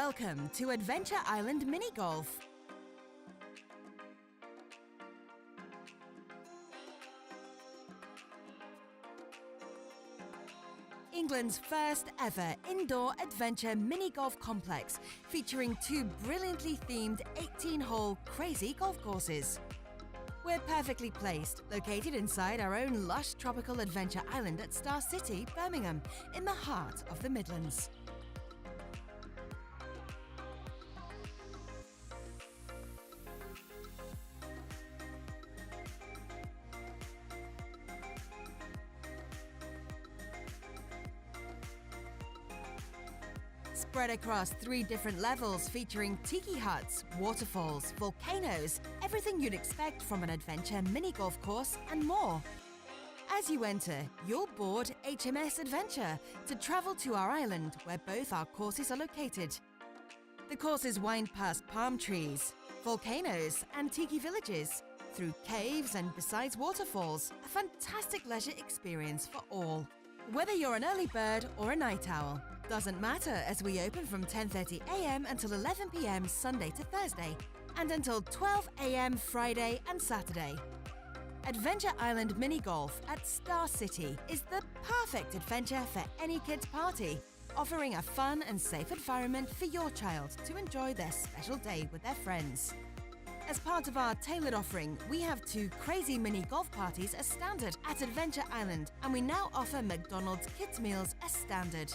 Welcome to Adventure Island Mini Golf. England's first ever indoor adventure mini golf complex featuring two brilliantly themed 18-hole crazy golf courses. We're perfectly placed, located inside our own lush tropical adventure island at Star City, Birmingham, in the heart of the Midlands. Spread across 3 different levels featuring tiki huts, waterfalls, volcanoes, everything you'd expect from an adventure mini golf course and more. As you enter, you'll board HMS Adventure to travel to our island where both our courses are located. The courses wind past palm trees, volcanoes and tiki villages, through caves and besides waterfalls, a fantastic leisure experience for all. Whether you're an early bird or a night owl, doesn't matter as we open from 10:30 a.m. until 11 p.m. Sunday to Thursday and until 12 a.m. Friday and Saturday. Adventure Island Mini Golf at Star City is the perfect adventure for any kid's party, offering a fun and safe environment for your child to enjoy their special day with their friends. As part of our tailored offering, we have 2 crazy mini golf parties as standard at Adventure Island, and we now offer McDonald's kids meals as standard.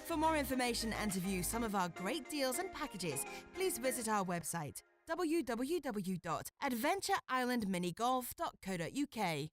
For more information and to view some of our great deals and packages, please visit our website www.adventureislandminigolf.co.uk.